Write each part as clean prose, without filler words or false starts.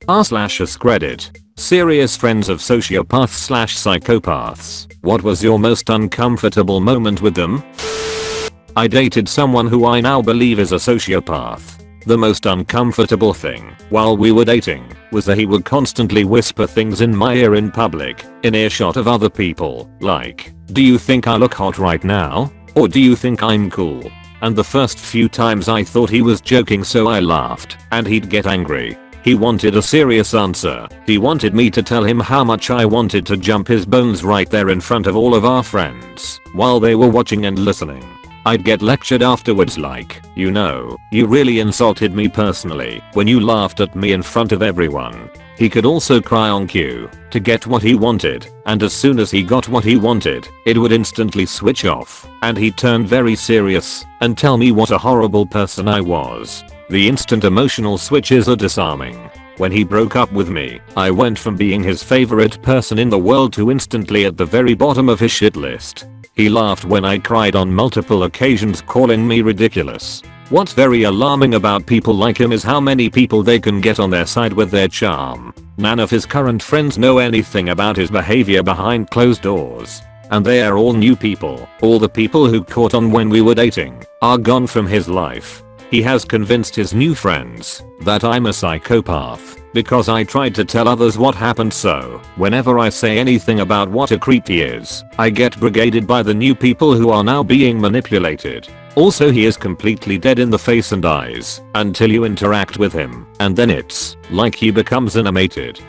r/AskReddit. Serious friends of sociopaths/psychopaths. What was your most uncomfortable moment with them? I dated someone who I now believe is a sociopath. The most uncomfortable thing while we were dating was that he would constantly whisper things in my ear in public, in earshot of other people, like, "Do you think I look hot right now? Or do you think I'm cool?" And the first few times I thought he was joking, so I laughed, and he'd get angry. He wanted a serious answer. He wanted me to tell him how much I wanted to jump his bones right there in front of all of our friends while they were watching and listening. I'd get lectured afterwards like, "You know, you really insulted me personally when you laughed at me in front of everyone." He could also cry on cue to get what he wanted, and as soon as he got what he wanted, it would instantly switch off, and he'd turn very serious and tell me what a horrible person I was. The instant emotional switches are disarming. When he broke up with me, I went from being his favorite person in the world to instantly at the very bottom of his shit list. He laughed when I cried on multiple occasions, calling me ridiculous. What's very alarming about people like him is how many people they can get on their side with their charm. None of his current friends know anything about his behavior behind closed doors. And they are all new people. All the people who caught on when we were dating are gone from his life. He has convinced his new friends that I'm a psychopath because I tried to tell others what happened, so whenever I say anything about what a creep he is, I get brigaded by the new people who are now being manipulated. Also, he is completely dead in the face and eyes until you interact with him, and then it's like he becomes animated.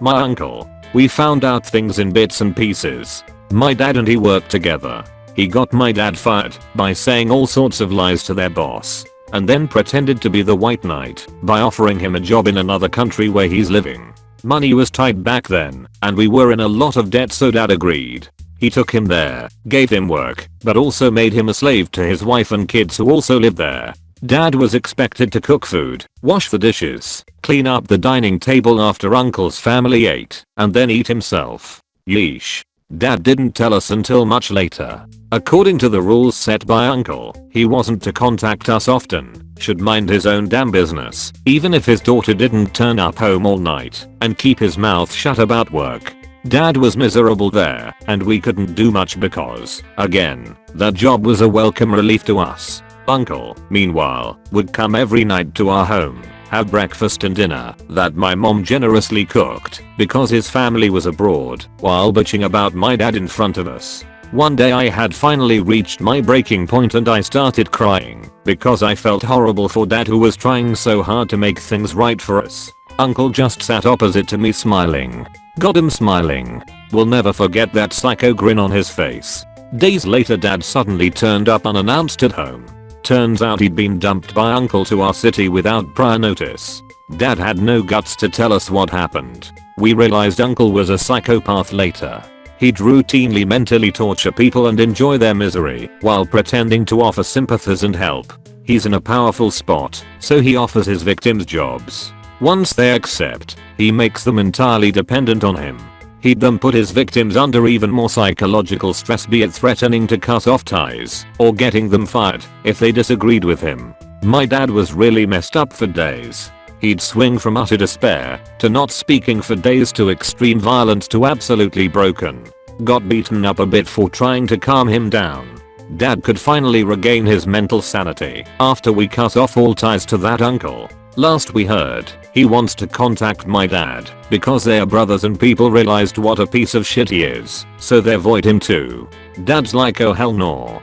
My uncle. We found out things in bits and pieces. My dad and he worked together. He got my dad fired by saying all sorts of lies to their boss, and then pretended to be the white knight by offering him a job in another country where he's living. Money was tight back then, and we were in a lot of debt, so dad agreed. He took him there, gave him work, but also made him a slave to his wife and kids who also lived there. Dad was expected to cook food, wash the dishes, clean up the dining table after uncle's family ate, and then eat himself. Yeesh. Dad didn't tell us until much later. According to the rules set by uncle, he wasn't to contact us often, should mind his own damn business, even if his daughter didn't turn up home all night, and keep his mouth shut about work. Dad was miserable there, and we couldn't do much because, again, that job was a welcome relief to us. Uncle, meanwhile, would come every night to our home, have breakfast and dinner that my mom generously cooked because his family was abroad, while bitching about my dad in front of us. One day I had finally reached my breaking point and I started crying because I felt horrible for dad, who was trying so hard to make things right for us. Uncle just sat opposite to me smiling. Got him smiling. Will never forget that psycho grin on his face. Days later, dad suddenly turned up unannounced at home. Turns out he'd been dumped by uncle to our city without prior notice. Dad had no guts to tell us what happened. We realized uncle was a psychopath later. He'd routinely mentally torture people and enjoy their misery while pretending to offer sympathies and help. He's in a powerful spot, so he offers his victims jobs. Once they accept, he makes them entirely dependent on him. He'd then put his victims under even more psychological stress, be it threatening to cut off ties or getting them fired if they disagreed with him. My dad was really messed up for days. He'd swing from utter despair to not speaking for days to extreme violence to absolutely broken. Got beaten up a bit for trying to calm him down. Dad could finally regain his mental sanity after we cut off all ties to that uncle. Last we heard, he wants to contact my dad because they are brothers and people realized what a piece of shit he is, so they avoid him too. Dad's like, oh hell no.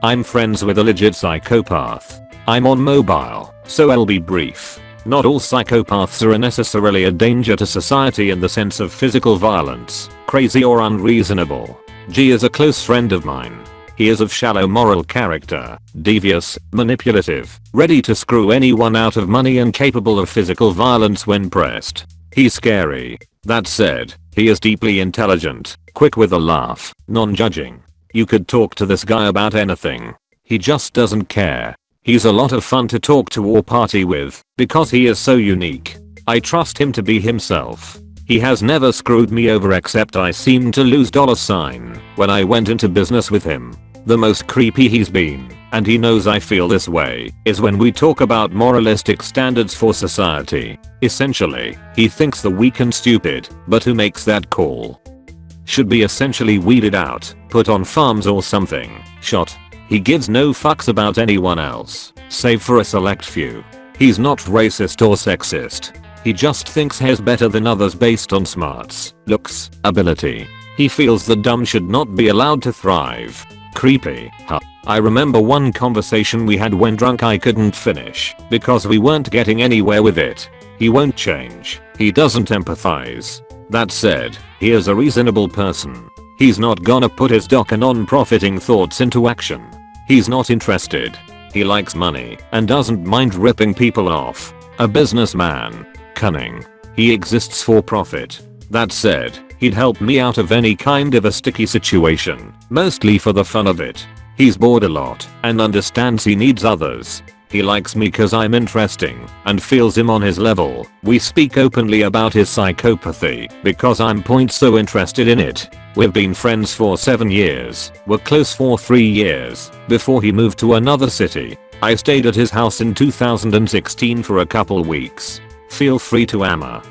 I'm friends with a legit psychopath. I'm on mobile, so I'll be brief. Not all psychopaths are necessarily a danger to society in the sense of physical violence, crazy or unreasonable. G is a close friend of mine. He is of shallow moral character, devious, manipulative, ready to screw anyone out of money and capable of physical violence when pressed. He's scary. That said, he is deeply intelligent, quick with a laugh, non-judging. You could talk to this guy about anything. He just doesn't care. He's a lot of fun to talk to or party with because he is so unique. I trust him to be himself. He has never screwed me over except I seemed to lose $sign when I went into business with him. The most creepy he's been, and he knows I feel this way, is when we talk about moralistic standards for society. Essentially, he thinks the weak and stupid, but who makes that call, should be essentially weeded out, put on farms or something, shot. He gives no fucks about anyone else, save for a select few. He's not racist or sexist. He just thinks he's better than others based on smarts, looks, ability. He feels the dumb should not be allowed to thrive. Creepy, huh? I remember one conversation we had when drunk I couldn't finish because we weren't getting anywhere with it. He won't change. He doesn't empathize. That said, he is a reasonable person. He's not gonna put his doc and non-profiting thoughts into action. He's not interested. He likes money and doesn't mind ripping people off. A businessman. Cunning. He exists for profit. That said, he'd help me out of any kind of a sticky situation, mostly for the fun of it. He's bored a lot and understands he needs others. He likes me cause I'm interesting and feels him on his level. We speak openly about his psychopathy because I'm so interested in it. We've been friends for 7 years, were close for 3 years, before he moved to another city. I stayed at his house in 2016 for a couple weeks. Feel free to amma.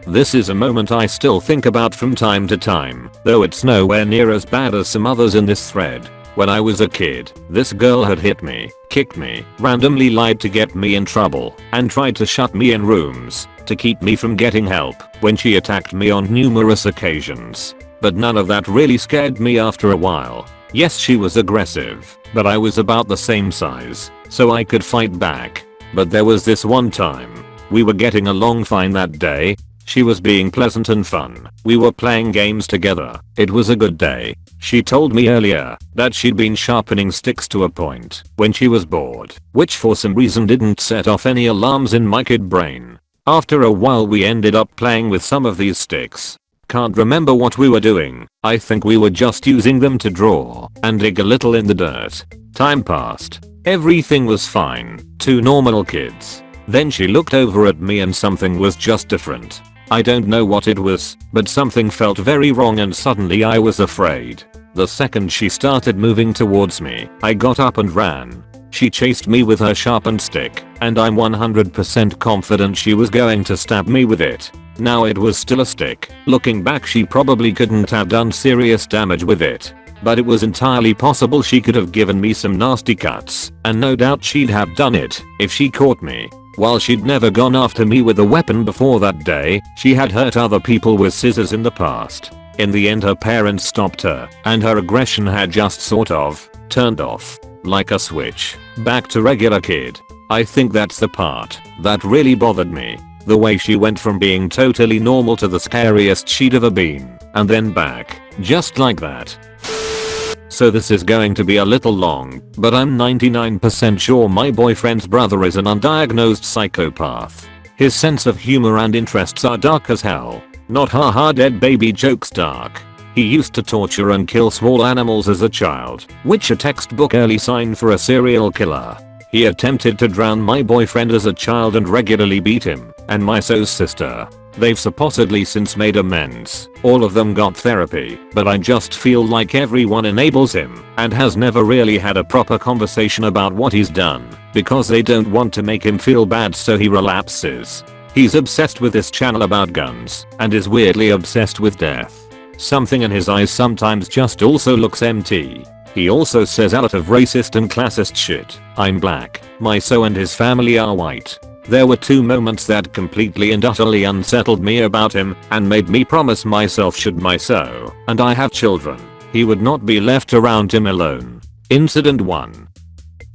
This is a moment I still think about from time to time, though it's nowhere near as bad as some others in this thread. When I was a kid, this girl had hit me, kicked me, randomly lied to get me in trouble, and tried to shut me in rooms to keep me from getting help when she attacked me on numerous occasions. But none of that really scared me after a while. Yes, she was aggressive, but I was about the same size, so I could fight back. But there was this one time. We were getting along fine that day. She was being pleasant and fun. We were playing games together. It was a good day. She told me earlier that she'd been sharpening sticks to a point when she was bored, which for some reason didn't set off any alarms in my kid brain. After a while we ended up playing with some of these sticks. Can't remember what we were doing. I think we were just using them to draw and dig a little in the dirt. Time passed. Everything was fine. Two normal kids. Then she looked over at me and something was just different. I don't know what it was, but something felt very wrong and suddenly I was afraid. The second she started moving towards me, I got up and ran. She chased me with her sharpened stick, and I'm 100% confident she was going to stab me with it. Now it was still a stick. Looking back, she probably couldn't have done serious damage with it. But it was entirely possible she could have given me some nasty cuts, and no doubt she'd have done it if she caught me. While she'd never gone after me with a weapon before that day, she had hurt other people with scissors in the past. In the end her parents stopped her, and her aggression had just sort of turned off, like a switch, back to regular kid. I think that's the part that really bothered me. The way she went from being totally normal to the scariest she'd ever been, and then back, just like that. So this is going to be a little long, but I'm 99% sure my boyfriend's brother is an undiagnosed psychopath. His sense of humor and interests are dark as hell. Not haha dead baby jokes dark. He used to torture and kill small animals as a child, which a textbook early sign for a serial killer. He attempted to drown my boyfriend as a child and regularly beat him, and my sister. They've supposedly since made amends. All of them got therapy, but I just feel like everyone enables him and has never really had a proper conversation about what he's done because they don't want to make him feel bad, so he relapses. He's obsessed with this channel about guns and is weirdly obsessed with death. Something in his eyes sometimes just also looks empty. He also says a lot of racist and classist shit. I'm black, my and his family are white. There were 2 moments that completely and utterly unsettled me about him and made me promise myself should my and I have children, he would not be left around him alone. Incident 1.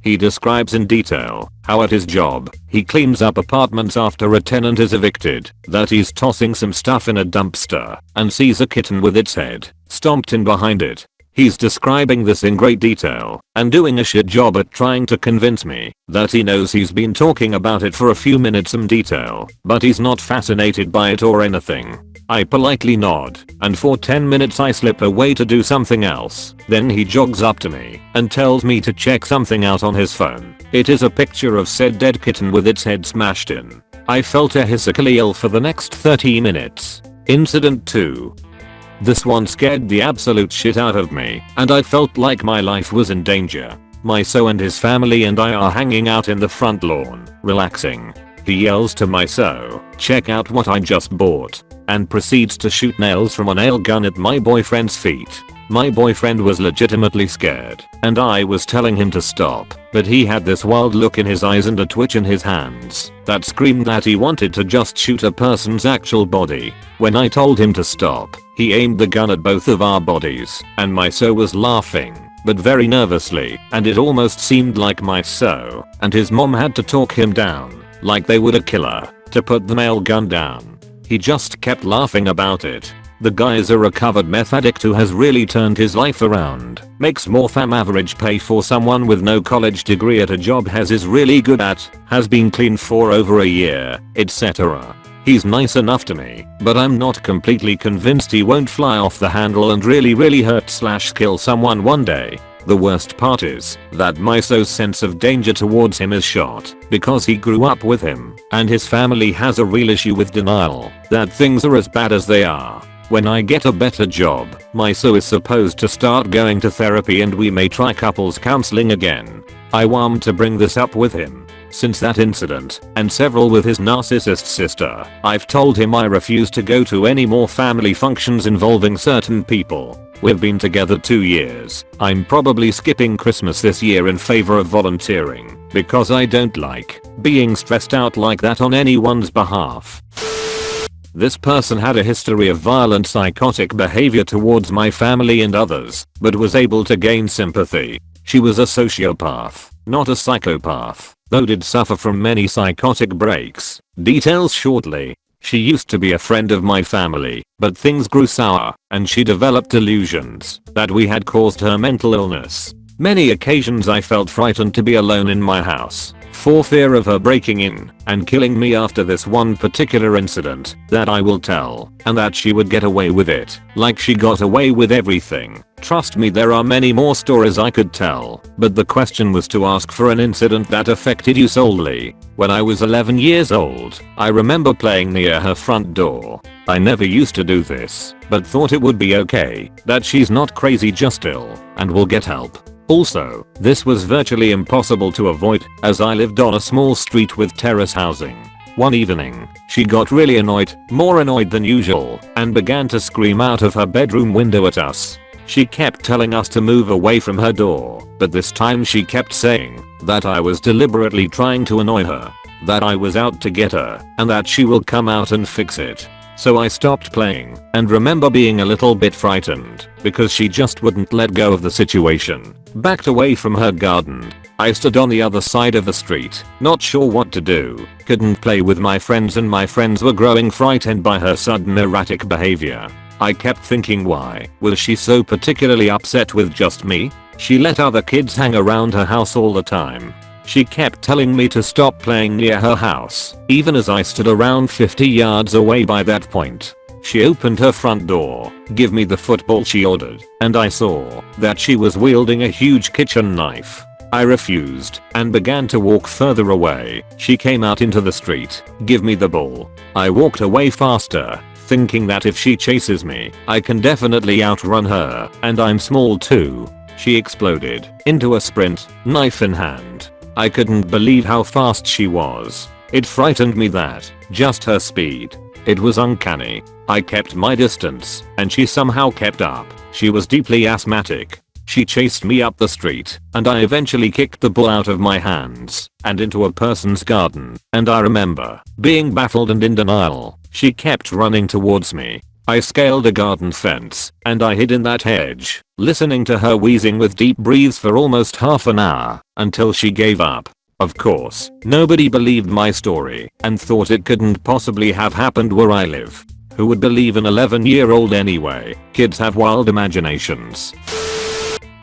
He describes in detail how at his job, he cleans up apartments after a tenant is evicted, that he's tossing some stuff in a dumpster and sees a kitten with its head stomped in behind it. He's describing this in great detail and doing a shit job at trying to convince me that he knows he's been talking about it for a few minutes in detail, but he's not fascinated by it or anything. I politely nod, and for 10 minutes I slip away to do something else. Then he jogs up to me and tells me to check something out on his phone. It is a picture of said dead kitten with its head smashed in. I felt physically ill for the next 30 minutes. Incident 2. This one scared the absolute shit out of me, and I felt like my life was in danger. Myso and his family and I are hanging out in the front lawn, relaxing. He yells to Myso, "Check out what I just bought," and proceeds to shoot nails from a nail gun at my boyfriend's feet. My boyfriend was legitimately scared, and I was telling him to stop, but he had this wild look in his eyes and a twitch in his hands that screamed that he wanted to just shoot a person's actual body. When I told him to stop, he aimed the gun at both of our bodies, and Myso was laughing, but very nervously, and it almost seemed like Myso and his mom had to talk him down, like they would a killer, to put the nail gun down. He just kept laughing about it. The guy is a recovered meth addict who has really turned his life around, makes more than average pay for someone with no college degree at a job is really good at, has been clean for over a year, etc. He's nice enough to me, but I'm not completely convinced he won't fly off the handle and really hurt/kill someone one day. The worst part is that Myso's sense of danger towards him is shot because he grew up with him and his family has a real issue with denial that things are as bad as they are. When I get a better job, Myso is supposed to start going to therapy and we may try couples counseling again. I want to bring this up with him. Since that incident, and several with his narcissist sister, I've told him I refuse to go to any more family functions involving certain people. We've been together 2 years. I'm probably skipping Christmas this year in favor of volunteering, because I don't like being stressed out like that on anyone's behalf. This person had a history of violent psychotic behavior towards my family and others, but was able to gain sympathy. She was a sociopath, not a psychopath, though did suffer from many psychotic breaks. Details shortly. She used to be a friend of my family, but things grew sour, and she developed delusions that we had caused her mental illness. Many occasions I felt frightened to be alone in my house, for fear of her breaking in and killing me after this one particular incident that I will tell, and that she would get away with it, like she got away with everything. Trust me, there are many more stories I could tell, but the question was to ask for an incident that affected you solely. When I was 11 years old, I remember playing near her front door. I never used to do this, but thought it would be okay, that she's not crazy, just ill, and will get help. Also, this was virtually impossible to avoid, as I lived on a small street with terrace housing. One evening, she got really annoyed, more annoyed than usual, and began to scream out of her bedroom window at us. She kept telling us to move away from her door, but this time she kept saying that I was deliberately trying to annoy her, that I was out to get her, and that she will come out and fix it. So I stopped playing, and remember being a little bit frightened, because she just wouldn't let go of the situation. Backed away from her garden. I stood on the other side of the street, not sure what to do, couldn't play with my friends, and my friends were growing frightened by her sudden erratic behavior. I kept thinking, why was she so particularly upset with just me? She let other kids hang around her house all the time. She kept telling me to stop playing near her house, even as I stood around 50 yards away by that point. She opened her front door, give me the football she ordered, and I saw that she was wielding a huge kitchen knife. I refused and began to walk further away. She came out into the street, give me the ball. I walked away faster, thinking that if she chases me, I can definitely outrun her, and I'm small too. She exploded into a sprint, knife in hand. I couldn't believe how fast she was. It frightened me that, just her speed. It was uncanny. I kept my distance, and she somehow kept up. She was deeply asthmatic. She chased me up the street, and I eventually kicked the ball out of my hands and into a person's garden, and I remember being baffled and in denial. She kept running towards me. I scaled a garden fence, and I hid in that hedge, listening to her wheezing with deep breaths for almost half an hour, until she gave up. Of course, nobody believed my story, and thought it couldn't possibly have happened where I live. Who would believe an 11-year-old anyway? Kids have wild imaginations.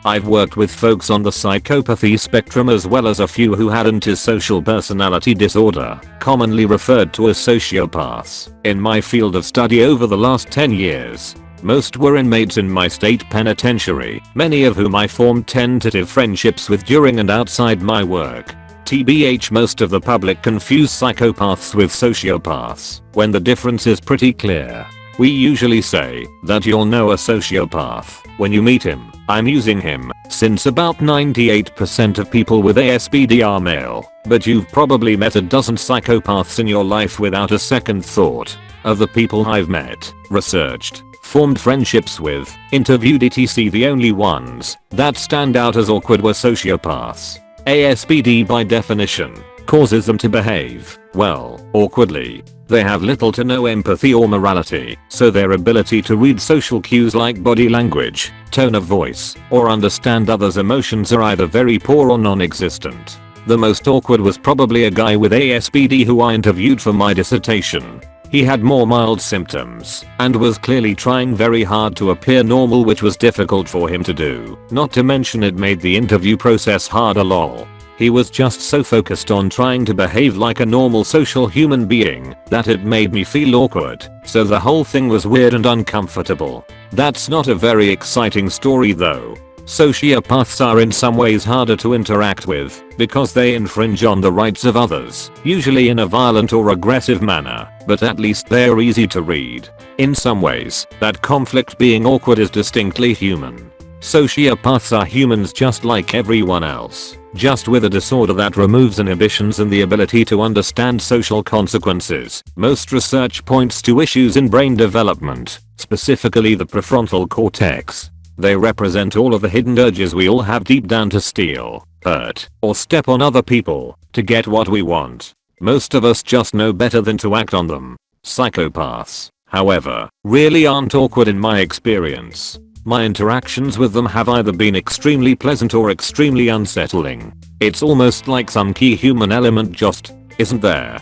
I've worked with folks on the psychopathy spectrum as well as a few who had antisocial personality disorder, commonly referred to as sociopaths, in my field of study over the last 10 years. Most were inmates in my state penitentiary, many of whom I formed tentative friendships with during and outside my work. TBH, most of the public confuse psychopaths with sociopaths, when the difference is pretty clear. We usually say that you'll know a sociopath when you meet him, I'm using him, since about 98% of people with ASPD are male, but you've probably met a dozen psychopaths in your life without a second thought. Of the people I've met, researched, formed friendships with, interviewed etc, the only ones that stand out as awkward were sociopaths. ASPD by definition causes them to behave, well, awkwardly. They have little to no empathy or morality, so their ability to read social cues like body language, tone of voice, or understand others' emotions are either very poor or non-existent. The most awkward was probably a guy with ASPD who I interviewed for my dissertation. He had more mild symptoms and was clearly trying very hard to appear normal, which was difficult for him to do, not to mention it made the interview process harder lol. He was just so focused on trying to behave like a normal social human being that it made me feel awkward, so the whole thing was weird and uncomfortable. That's not a very exciting story though. Sociopaths are in some ways harder to interact with because they infringe on the rights of others, usually in a violent or aggressive manner, but at least they're easy to read. In some ways, that conflict being awkward is distinctly human. Sociopaths are humans just like everyone else, just with a disorder that removes inhibitions and the ability to understand social consequences. Most research points to issues in brain development, specifically the prefrontal cortex. They represent all of the hidden urges we all have deep down to steal, hurt, or step on other people to get what we want. Most of us just know better than to act on them. Psychopaths, however, really aren't awkward in my experience. My interactions with them have either been extremely pleasant or extremely unsettling. It's almost like some key human element just isn't there.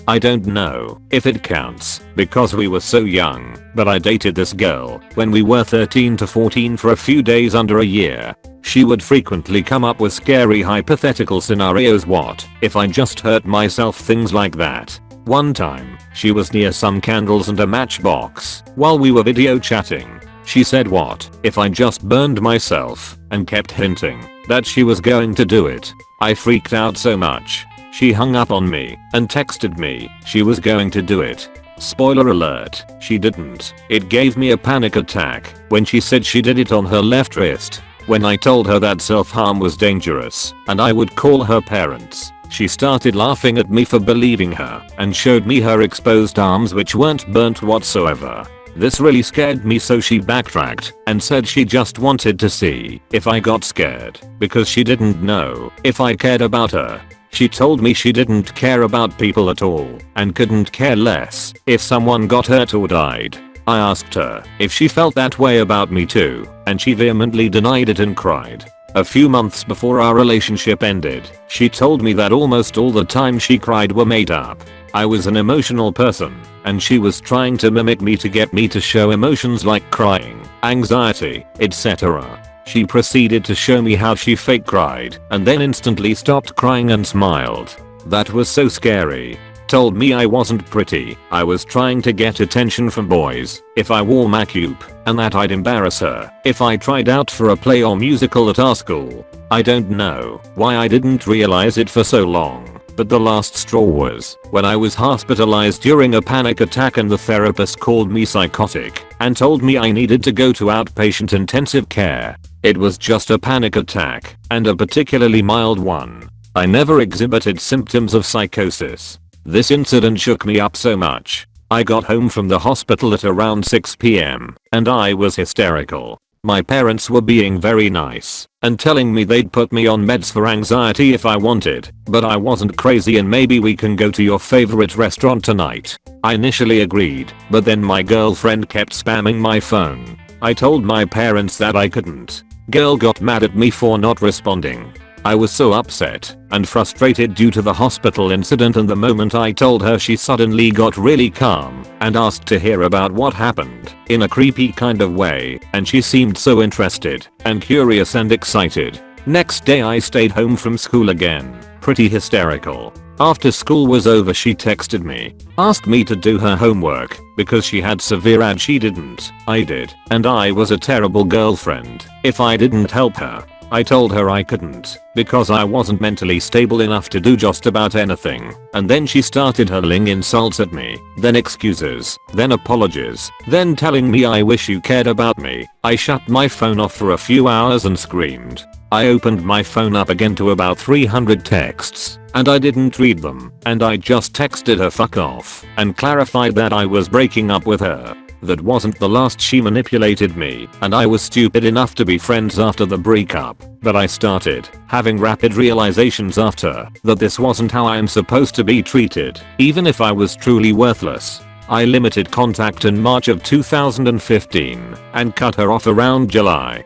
I don't know if it counts because we were so young, but I dated this girl when we were 13 to 14 for a few days under a year. She would frequently come up with scary hypothetical scenarios, what if I just hurt myself, things like that. One time, she was near some candles and a matchbox while we were video chatting. She said, what if I just burned myself, and kept hinting that she was going to do it. I freaked out so much. She hung up on me and texted me she was going to do it. Spoiler alert, she didn't. It gave me a panic attack when she said she did it on her left wrist. When I told her that self-harm was dangerous and I would call her parents, she started laughing at me for believing her and showed me her exposed arms, which weren't burnt whatsoever. This really scared me, so she backtracked and said she just wanted to see if I got scared because she didn't know if I cared about her. She told me she didn't care about people at all and couldn't care less if someone got hurt or died. I asked her if she felt that way about me too, and she vehemently denied it and cried. A few months before our relationship ended, she told me that almost all the time she cried were made up. I was an emotional person, and she was trying to mimic me to get me to show emotions like crying, anxiety, etc. She proceeded to show me how she fake cried and then instantly stopped crying and smiled. That was so scary. Told me I wasn't pretty, I was trying to get attention from boys if I wore makeup, and that I'd embarrass her if I tried out for a play or musical at our school. I don't know why I didn't realize it for so long, but the last straw was when I was hospitalized during a panic attack and the therapist called me psychotic and told me I needed to go to outpatient intensive care. It was just a panic attack, and a particularly mild one. I never exhibited symptoms of psychosis. This incident shook me up so much. I got home from the hospital at around 6 p.m. and I was hysterical. My parents were being very nice and telling me they'd put me on meds for anxiety if I wanted, but I wasn't crazy and maybe we can go to your favorite restaurant tonight. I initially agreed, but then my girlfriend kept spamming my phone. I told my parents that I couldn't. Girl got mad at me for not responding. I was so upset and frustrated due to the hospital incident, and the moment I told her, she suddenly got really calm and asked to hear about what happened in a creepy kind of way, and she seemed so interested and curious and excited. Next day I stayed home from school again, pretty hysterical. After school was over, she texted me, asked me to do her homework because she had severe AD. She didn't. I did, and I was a terrible girlfriend if I didn't help her. I told her I couldn't because I wasn't mentally stable enough to do just about anything, and then she started hurling insults at me, then excuses, then apologies, then telling me I wish you cared about me. I shut my phone off for a few hours and screamed. I opened my phone up again to about 300 texts, and I didn't read them, and I just texted her fuck off and clarified that I was breaking up with her. That wasn't the last she manipulated me, and I was stupid enough to be friends after the breakup, but I started having rapid realizations after that this wasn't how I am supposed to be treated, even if I was truly worthless. I limited contact in March of 2015 and cut her off around July.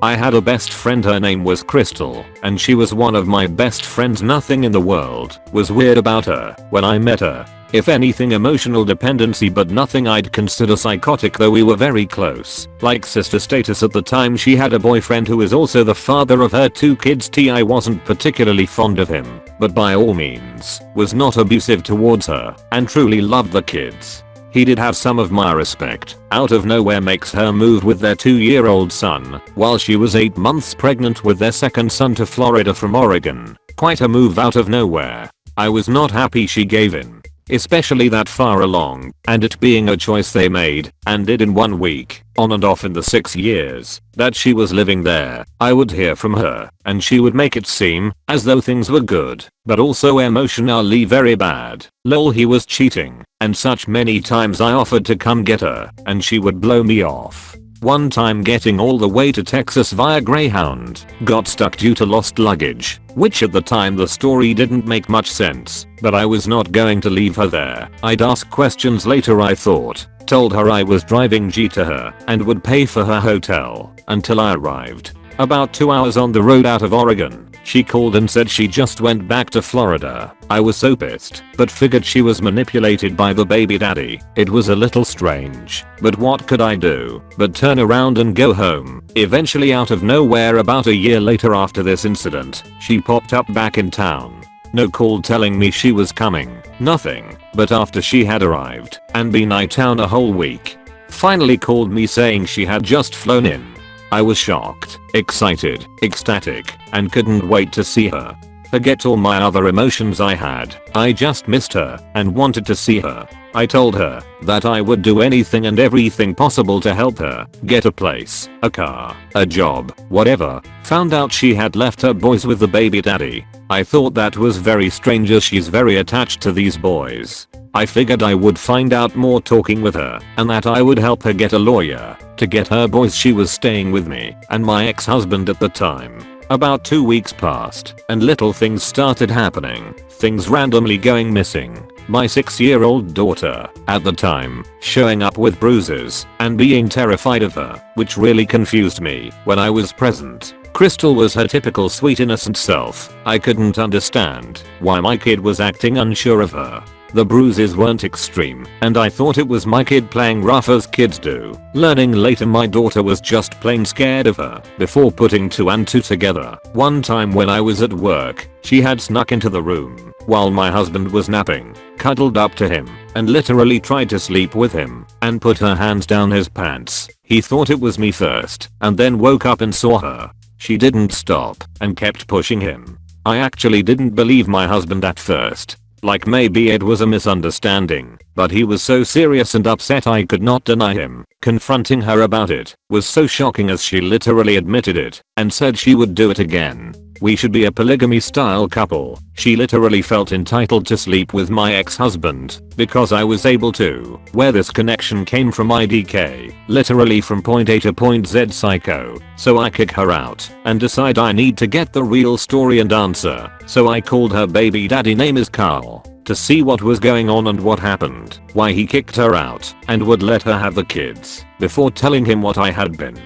I had a best friend, her name was Crystal, and she was one of my best friends. Nothing in the world was weird about her when I met her. If anything, emotional dependency, but nothing I'd consider psychotic, though we were very close, like sister status. At the time she had a boyfriend who is also the father of her 2 kids. I wasn't particularly fond of him, but by all means was not abusive towards her and truly loved the kids. He did have some of my respect. Out of nowhere makes her move with their 2-year-old son while she was 8 months pregnant with their second son to Florida from Oregon. Quite a move out of nowhere. I was not happy she gave in, especially that far along, and it being a choice they made and did in 1 week. On and off in the 6 years that she was living there, I would hear from her and she would make it seem as though things were good, but also emotionally very bad. Lol, he was cheating and such. Many times I offered to come get her and she would blow me off. One time getting all the way to Texas via Greyhound, got stuck due to lost luggage, which at the time the story didn't make much sense, but I was not going to leave her there. I'd ask questions later, I thought. Told her I was driving G to her and would pay for her hotel until I arrived. About 2 hours on the road out of Oregon, she called and said she just went back to Florida. I was so pissed, but figured she was manipulated by the baby daddy. It was a little strange, but what could I do but turn around and go home? Eventually, out of nowhere, about a year later after this incident, she popped up back in town. No call telling me she was coming, nothing, but after she had arrived and been in town a whole week, finally called me saying she had just flown in. I was shocked, excited, ecstatic, and couldn't wait to see her. Forget all my other emotions I had. I just missed her and wanted to see her. I told her that I would do anything and everything possible to help her get a place, a car, a job, whatever. Found out she had left her boys with the baby daddy. I thought that was very strange as she's very attached to these boys. I figured I would find out more talking with her and that I would help her get a lawyer to get her boys. She was staying with me and my ex-husband at the time. About 2 weeks passed and little things started happening. Things randomly going missing. My 6-year-old daughter, at the time, showing up with bruises and being terrified of her, which really confused me when I was present. Crystal was her typical sweet innocent self. I couldn't understand why my kid was acting unsure of her. The bruises weren't extreme, and I thought it was my kid playing rough as kids do. Learning later my daughter was just plain scared of her. Before putting 2 and 2 together, one time when I was at work, she had snuck into the room while my husband was napping, cuddled up to him, and literally tried to sleep with him, and put her hands down his pants. He thought it was me first, and then woke up and saw her. She didn't stop and kept pushing him. I actually didn't believe my husband at first. Like maybe it was a misunderstanding, but he was so serious and upset I could not deny him. Confronting her about it was so shocking as she literally admitted it and said she would do it again. We should be a polygamy style couple. She literally felt entitled to sleep with my ex-husband because I was able to. Where this connection came from, IDK, literally from point A to point Z psycho. So I kick her out and decide I need to get the real story and answer. So I called her baby daddy, name is Carl, to see what was going on and what happened, why he kicked her out and would let her have the kids, before telling him what I had been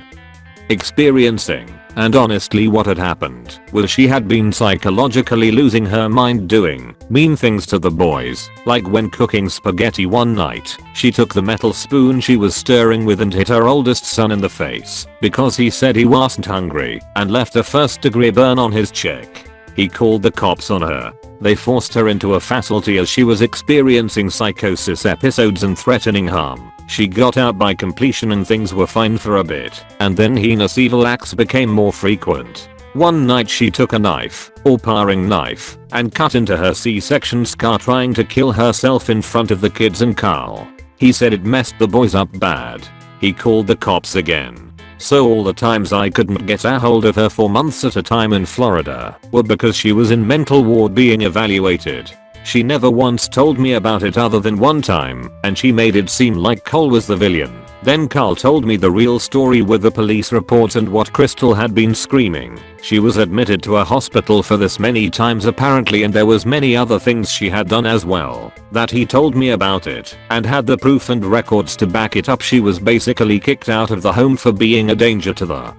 experiencing. And honestly, what had happened was she had been psychologically losing her mind, doing mean things to the boys, like when cooking spaghetti one night, she took the metal spoon she was stirring with and hit her oldest son in the face because he said he wasn't hungry and left a first-degree burn on his cheek. He called the cops on her. They forced her into a facility as she was experiencing psychosis episodes and threatening harm. She got out by completion and things were fine for a bit, and then heinous evil acts became more frequent. One night she took a knife, or paring knife, and cut into her C-section scar trying to kill herself in front of the kids and Carl. He said it messed the boys up bad. He called the cops again. So all the times I couldn't get a hold of her for months at a time in Florida were because she was in mental ward being evaluated. She never once told me about it other than one time, and she made it seem like Cole was the villain. Then Carl told me the real story with the police reports and what Crystal had been screaming. She was admitted to a hospital for this many times apparently, and there was many other things she had done as well that he told me about it and had the proof and records to back it up. She was basically kicked out of the home for being a danger to the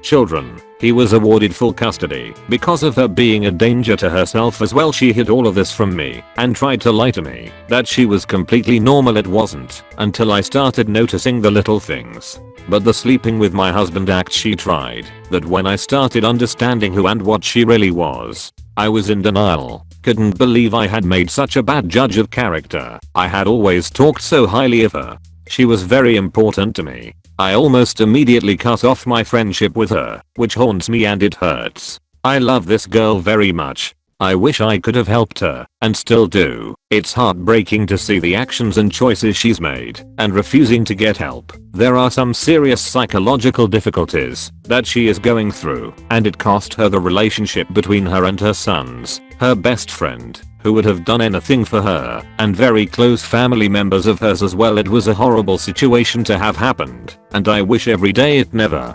children. He was awarded full custody because of her being a danger to herself as well. She hid all of this from me and tried to lie to me that she was completely normal. It wasn't until I started noticing the little things. But the sleeping with my husband act she tried, that when I started understanding who and what she really was, I was in denial. Couldn't believe I had made such a bad judge of character. I had always talked so highly of her. She was very important to me. I almost immediately cut off my friendship with her, which haunts me and it hurts. I love this girl very much. I wish I could have helped her, and still do. It's heartbreaking to see the actions and choices she's made, and refusing to get help. There are some serious psychological difficulties that she is going through, and it cost her the relationship between her and her sons, her best friend, who would have done anything for her, and very close family members of hers as well. It was a horrible situation to have happened, and I wish every day it never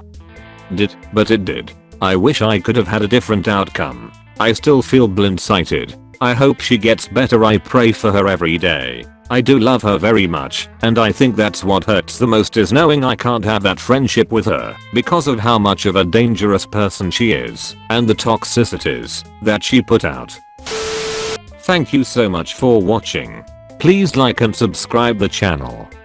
did, but it did. I wish I could have had a different outcome. I still feel blindsided. I hope she gets better. I pray for her every day. I do love her very much, and I think that's what hurts the most, is knowing I can't have that friendship with her because of how much of a dangerous person she is and the toxicities that she put out. Thank you so much for watching. Please like and subscribe the channel.